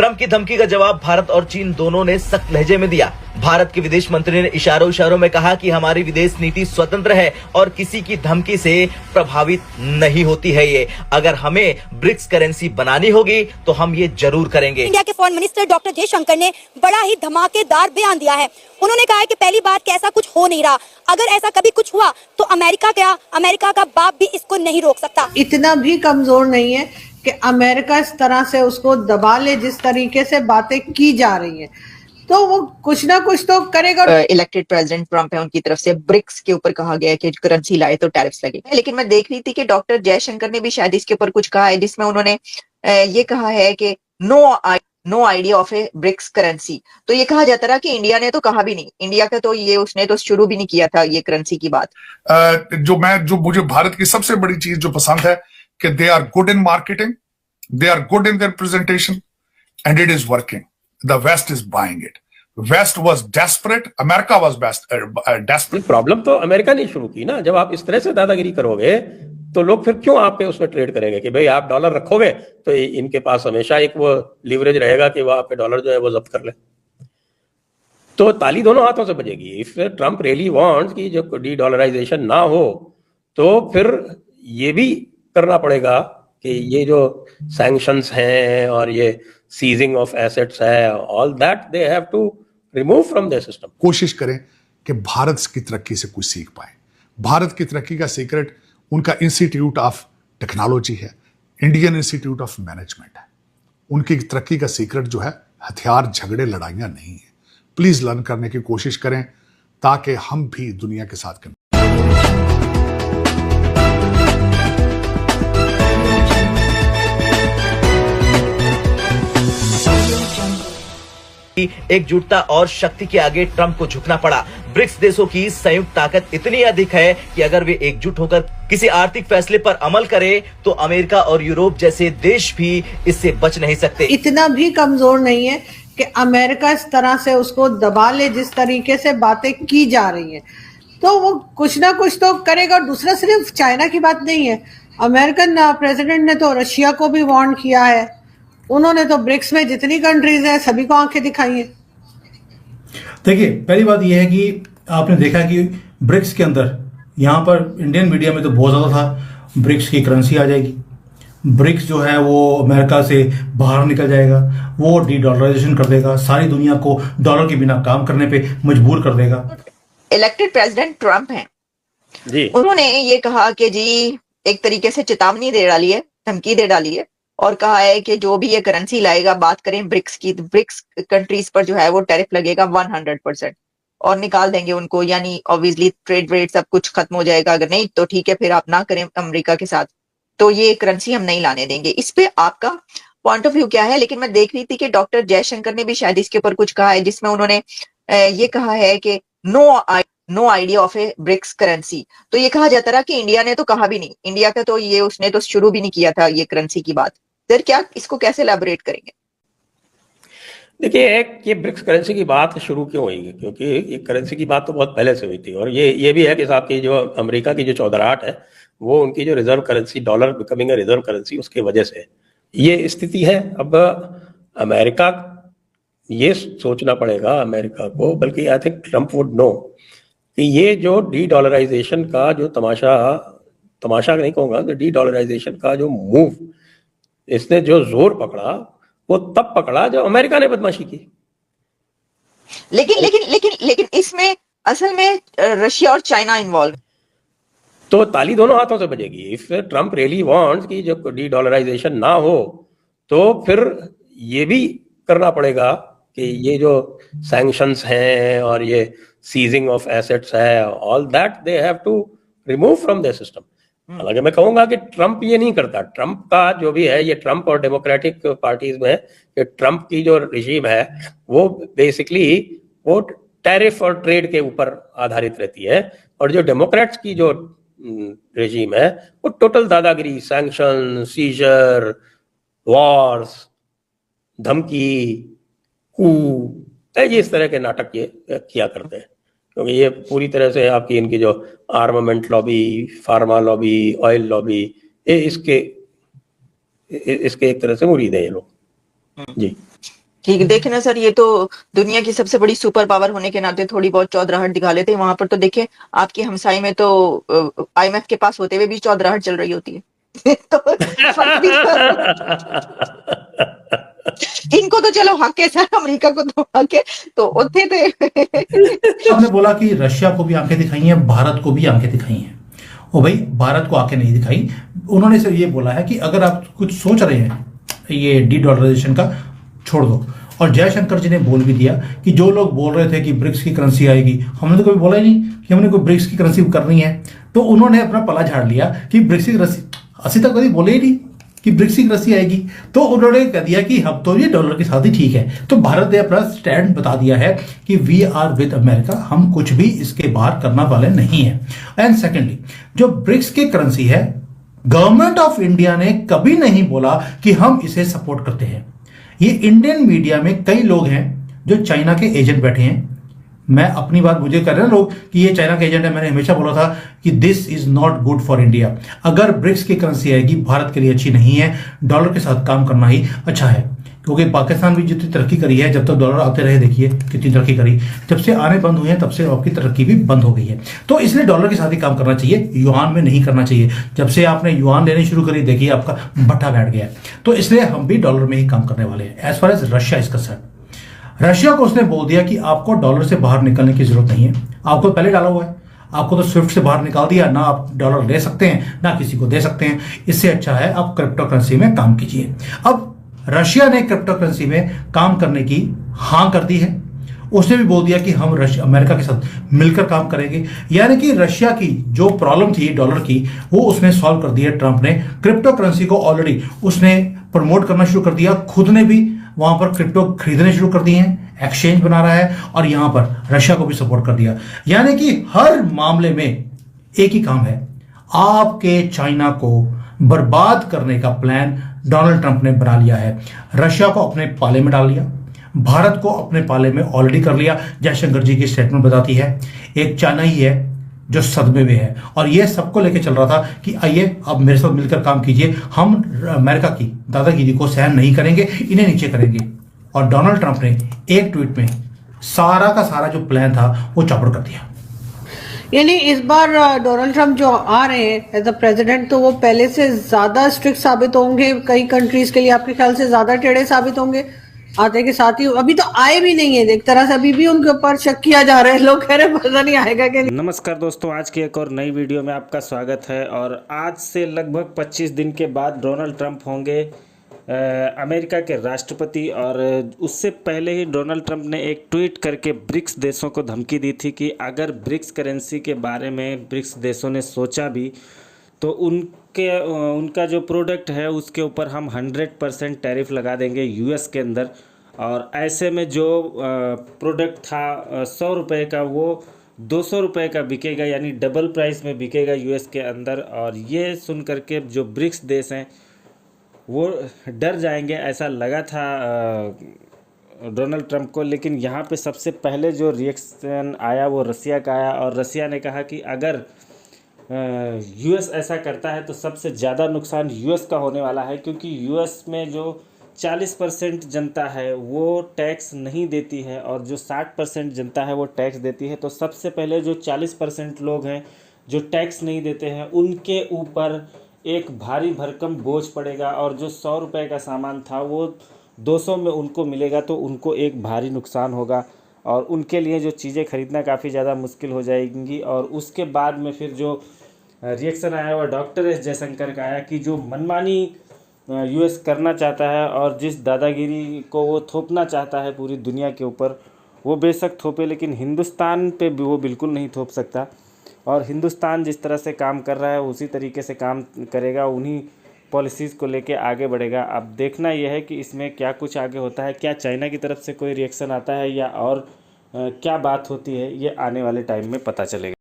Trump की धमकी का जवाब भारत और चीन दोनों ने सख्त लहजे में दिया। भारत के विदेश मंत्री ने इशारों में कहा कि हमारी विदेश नीति स्वतंत्र है और किसी की धमकी से प्रभावित नहीं होती है। ये अगर हमें ब्रिक्स करेंसी बनानी होगी तो हम ये जरूर करेंगे। इंडिया के फॉरेन मिनिस्टर डॉक्टर जयशंकर ने बड़ा ही धमाकेदार बयान दिया है। उन्होंने कहा है कि पहली बात कि ऐसा कुछ हो नहीं रहा, अगर ऐसा कभी कुछ हुआ तो अमेरिका का बाप भी इसको नहीं रोक सकता। इतना भी कमजोर नहीं है कि अमेरिका इस तरह से उसको दबा ले, जिस तरीके से बातें की जा रही हैं, तो वो कुछ ना कुछ तो करेगा। इलेक्टेड प्रेसिडेंट ट्रम्प है, उनकी तरफ से ब्रिक्स के ऊपर कहा गया है कि करेंसी लाए तो टैरिफ्स लगेंगे। लेकिन मैं देख रही थी कि डॉक्टर जयशंकर ने भी शायद इसके ऊपर कुछ कहा है, जिसमें उन्होंने ये कहा है कि no idea of a BRICS currency. तो ये कहा जाता रहा कि इंडिया ने तो कहा भी नहीं, इंडिया का तो ये उसने तो शुरू भी नहीं किया था ये करेंसी की बात। जो मुझे भारत की सबसे बड़ी चीज जो पसंद है कि they are good in marketing, they are good in their presentation and it is working. The west is buying it. West was desperate, America was desperate. Problem तो अमेरिका ने शुरू की ना। जब आप इस तरह से दादागिरी करोगे तो लोग फिर क्यों आप पे उसमें ट्रेड करेंगे कि भाई आप डॉलर रखोगे तो इनके पास हमेशा एक वो लीवरेज रहेगा कि वो आप पे डॉलर जो है वो जब्त कर ले। तो ताली दोनों हाथों से बजेगी। इफ ट्रम्प रियली वांट्स कि जो डी डॉलराइजेशन ना हो तो फिर ये भी करना पड़ेगा कि ये जो सैंक्शंस हैं और ये सीजिंग ऑफ एसेट्स है, all that they have to remove from their system. कोशिश करें कि भारत की तरक्की से कुछ सीख पाए। भारत की तरक्की का सीक्रेट उनका इंस्टीट्यूट ऑफ टेक्नोलॉजी है, इंडियन इंस्टीट्यूट ऑफ मैनेजमेंट है। उनकी तरक्की का सीक्रेट जो है हथियार, झगड़े, लड़ाइयां नहीं है। प्लीज लर्न करने की कोशिश करें ताकि हम भी दुनिया के साथ करें। एकजुटता और शक्ति के आगे ट्रंप को झुकना पड़ा। ब्रिक्स देशों की संयुक्त ताकत इतनी अधिक है कि अगर वे एकजुट होकर किसी आर्थिक फैसले पर अमल करें तो अमेरिका और यूरोप जैसे देश भी इससे बच नहीं सकते। इतना भी कमजोर नहीं है कि अमेरिका इस तरह से उसको दबा ले, जिस तरीके से बातें की जा रही हैं, तो वो कुछ ना कुछ तो करेगा। और दूसरा, सिर्फ चाइना की बात नहीं है, अमेरिकन प्रेसिडेंट ने तो रशिया को भी वार्न किया है। उन्होंने तो ब्रिक्स में जितनी कंट्रीज हैं सभी को आंखें दिखाई हैं। देखिए, पहली बात यह है कि आपने देखा कि ब्रिक्स के अंदर यहाँ पर इंडियन मीडिया में तो बहुत ज़्यादा था ब्रिक्स की करेंसी आ जाएगी, ब्रिक्स जो है वो अमेरिका से बाहर निकल जाएगा, वो डी डॉलराइजेशन कर देगा, सारी दुनिया को डॉलर के बिना काम करने पे मजबूर कर देगा। इलेक्टेड प्रेसिडेंट ट्रम्प हैं जी, उन्होंने ये कहा कि जी एक तरीके से चेतावनी दे डाली है, धमकी दे डाली है और कहा है कि जो भी ये करेंसी लाएगा, बात करें ब्रिक्स की, ब्रिक्स कंट्रीज पर जो है वो टैरिफ लगेगा 100% और निकाल देंगे उनको। यानी ऑब्वियसली ट्रेड रेट सब कुछ खत्म हो जाएगा। अगर नहीं तो ठीक है, फिर आप ना करें अमेरिका के साथ, तो ये करेंसी हम नहीं लाने देंगे। इस पे आपका पॉइंट ऑफ व्यू क्या है? लेकिन मैं देख रही थी कि डॉक्टर जयशंकर ने भी शायद इसके ऊपर कुछ कहा है, जिसमें उन्होंने ये कहा है कि no idea of a BRICS currency. तो ये कहा जाता रहा कि इंडिया ने तो कहा भी नहीं, इंडिया का तो ये उसने तो शुरू भी नहीं किया था ये करेंसी की बात। सर क्या इसको कैसे एलैबोरेट करेंगे? देखिए, एक ये ब्रिक्स करेंसी की बात शुरू क्यों हुई? क्योंकि ये करेंसी की बात तो बहुत पहले से हुई थी और ये भी है कि साहब की जो अमेरिका की जो चौधराहट है वो उनकी जो reserve currency, dollar becoming a reserve currency, उसके वजह से ये स्थिति है। अब अमेरिका ये सोचना पड़ेगा अमेरिका को, बल्कि I think Trump would know कि ये जो डी डॉलराइजेशन का जो तमाशा नहीं कहूँगा, डी डॉलराइजेशन का जो मूव इसने जो जोर पकड़ा वो तब पकड़ा जब अमेरिका ने बदमाशी की। लेकिन इसमें असल में रशिया और चाइना इन्वॉल्व। तो ताली दोनों हाथों से बजेगी। इफ ट्रम्प रियली वांट्स कि जो डी डॉलराइजेशन ना हो तो फिर ये भी करना पड़ेगा कि ये जो सैंक्शंस हैं और ये सीजिंग ऑफ एसेट्स है, all that they have to remove from their system. हालांकि मैं कहूंगा कि ट्रम्प ये नहीं करता। ट्रम्प का जो भी है, ये ट्रम्प और डेमोक्रेटिक पार्टीज में कि ट्रम्प की जो रिजीम है वो बेसिकली वो टैरिफ और ट्रेड के ऊपर आधारित रहती है, और जो डेमोक्रेट्स की जो रेजीम है वो टोटल दादागिरी, सैंक्शन, सीजर, वॉर्स, धमकी, ये इस तरह के नाटक ये किया करते हैं। क्योंकि ये पूरी तरह से आपकी इनकी जो armament lobby, pharma lobby, oil lobby, ये इसके एक तरह से मुरीद है ये लोग। जी। ठीक है, देखे ना सर, ये तो दुनिया की सबसे बड़ी सुपर पावर होने के नाते थोड़ी बहुत चौधराहट दिखा लेते हैं। वहां पर तो देखे आपकी हमसाई में तो IMF के पास होते हुए भी चौधराहट चल रही होती है। तो फर्क भी इनको तो चलो हक है सर, अमेरिका को तो हक है, तो उठे थे। आपने बोला कि रशिया को भी आंखें दिखाई हैं, भारत को भी आंखें दिखाई हैं। ओ भाई, भारत को आंखें नहीं दिखाई। उन्होंने सिर्फ ये बोला है कि अगर आप कुछ सोच रहे हैं ये डी डॉलराइजेशन का, छोड़ दो। और जयशंकर जी ने बोल भी दिया कि जो लोग बोल रहे थे कि ब्रिक्स की करेंसी आएगी, हमने तो कभी बोला ही नहीं कि हमने कोई ब्रिक्स की करेंसी करनी है। तो उन्होंने अपना पला झाड़ लिया कि ब्रिक्स की करेंसी, असली तक कभी बोले ही नहीं कि ब्रिक्स की करेंसी आएगी। तो उन्होंने कह दिया कि हम तो ये डॉलर के साथ ही ठीक है। तो भारत ने अपना स्टैंड बता दिया है कि वी आर विद अमेरिका, हम कुछ भी इसके बाहर करने वाले नहीं है। एंड सेकेंडली, जो ब्रिक्स की करेंसी है, गवर्नमेंट ऑफ इंडिया ने कभी नहीं बोला कि हम इसे सपोर्ट करते हैं। ये इंडियन मीडिया में कई लोग हैं जो चाइना के एजेंट बैठे हैं। मैं अपनी बात, मुझे कर रहे हैं लोग कि ये चाइना के एजेंट है। मैंने हमेशा बोला था कि this is not good for India. अगर ब्रिक्स की करेंसी आएगी, भारत के लिए अच्छी नहीं है। डॉलर के साथ काम करना ही अच्छा है, क्योंकि पाकिस्तान भी जितनी तरक्की करी है, जब तक डॉलर आते रहे, देखिए कितनी तरक्की करी। जब से आने बंद हुए हैं तब से आपकी तरक्की भी बंद हो गई है। तो इसलिए डॉलर के साथ ही काम करना चाहिए, युआन में नहीं करना चाहिए। जब से आपने युआन लेनी शुरू करी, देखिए आपका भट्टा बैठ गया। तो इसलिए हम भी डॉलर में ही काम करने वाले हैं। As far as Russia is concern, Russia को उसने बोल दिया कि आपको डॉलर से बाहर निकलने की जरूरत नहीं है। आपको पहले डाला हुआ है, आपको तो स्विफ्ट से बाहर निकाल दिया ना। आप डॉलर ले सकते हैं ना किसी को दे सकते हैं। इससे अच्छा है आप क्रिप्टो करेंसी में काम कीजिए। अब रशिया ने क्रिप्टो करेंसी में काम करने की हां कर दी है। उसने भी बोल दिया कि हम अमेरिका के साथ मिलकर काम करेंगे। यानी कि रशिया की जो प्रॉब्लम थी डॉलर की, वो उसने सॉल्व कर दिया। ट्रंप ने क्रिप्टो करेंसी को ऑलरेडी उसने प्रमोट करना शुरू कर दिया। खुद ने भी वहां पर क्रिप्टो खरीदने शुरू कर दिए हैं, एक्सचेंज बना रहा है, और यहां पर रशिया को भी सपोर्ट कर दिया। यानी कि हर मामले में एक ही काम है, आपके चाइना को बर्बाद करने का प्लान डोनाल्ड ट्रंप ने बना लिया है। रशिया को अपने पाले में डाल लिया, भारत को अपने पाले में ऑलरेडी कर लिया। जयशंकर जी की स्टेटमेंट बताती है एक चाइना ही है जो सदमे में है, और ये सबको लेके चल रहा था कि आइए अब मेरे साथ मिलकर काम कीजिए, हम अमेरिका की दादागिरी को सहन नहीं करेंगे, इन्हें नीचे करेंगे। और डोनाल्ड ट्रंप ने एक ट्वीट में सारा का सारा जो प्लान था वो चौपट कर दिया। यानी इस बार डोनाल्ड ट्रंप जो आ रहे हैं एज अ प्रेसिडेंट, तो वो पहले से ज्यादा स्ट्रिक्ट साबित होंगे। कई कंट्रीज के लिए आपके ख्याल से ज्यादा टेढ़े साबित होंगे आते के साथ ही। अभी तो आए भी नहीं है, एक तरह से अभी भी उनके ऊपर शक किया जा रहा है। लोग कह रहे हैं पता नहीं आएगा कि नहीं। नमस्कार दोस्तों, आज की एक और नई वीडियो में आपका स्वागत है। और आज से लगभग 25 दिन के बाद डोनाल्ड ट्रंप होंगे अमेरिका के राष्ट्रपति। और उससे पहले ही डोनाल्ड ट्रंप ने एक ट्वीट करके ब्रिक्स देशों को धमकी दी थी कि अगर ब्रिक्स करेंसी के बारे में ब्रिक्स देशों ने सोचा भी तो उनका जो प्रोडक्ट है उसके ऊपर हम 100% टैरिफ लगा देंगे यूएस के अंदर। और ऐसे में जो प्रोडक्ट था 100 रुपये का, वो 200 रुपये का बिकेगा, यानी डबल प्राइस में बिकेगा यूएस के अंदर। और ये सुन करके जो ब्रिक्स देश हैं वो डर जाएंगे, ऐसा लगा था डोनाल्ड ट्रंप को। लेकिन यहाँ पे सबसे पहले जो रिएक्शन आया वो रसिया का आया, और रसिया ने कहा कि अगर यूएस ऐसा करता है तो सबसे ज़्यादा नुकसान यूएस का होने वाला है, क्योंकि यूएस में जो 40% जनता है वो टैक्स नहीं देती है और जो 60% जनता है वो टैक्स देती है। तो सबसे पहले जो 40% लोग हैं जो टैक्स नहीं देते हैं उनके ऊपर एक भारी भरकम बोझ पड़ेगा, और जो 100 रुपये का सामान था वो 200 में उनको मिलेगा, तो उनको एक भारी नुकसान होगा और उनके लिए जो चीज़ें खरीदना काफ़ी ज़्यादा मुश्किल हो जाएंगी। और उसके बाद में फिर जो रिएक्शन आया वो डॉक्टर एस जयशंकर का आया कि जो मनमानी यूएस करना चाहता है और जिस दादागिरी को वो थोपना चाहता है पूरी दुनिया के ऊपर, वो बेशक थोपे, लेकिन हिंदुस्तान पे भी वो बिल्कुल नहीं थोप सकता। और हिंदुस्तान जिस तरह से काम कर रहा है उसी तरीके से काम करेगा, उन्हीं पॉलिसीज़ को लेके आगे बढ़ेगा। अब देखना यह है कि इसमें क्या कुछ आगे होता है, क्या चाइना की तरफ से कोई रिएक्शन आता है या और क्या बात होती है, ये आने वाले टाइम में पता चलेगा।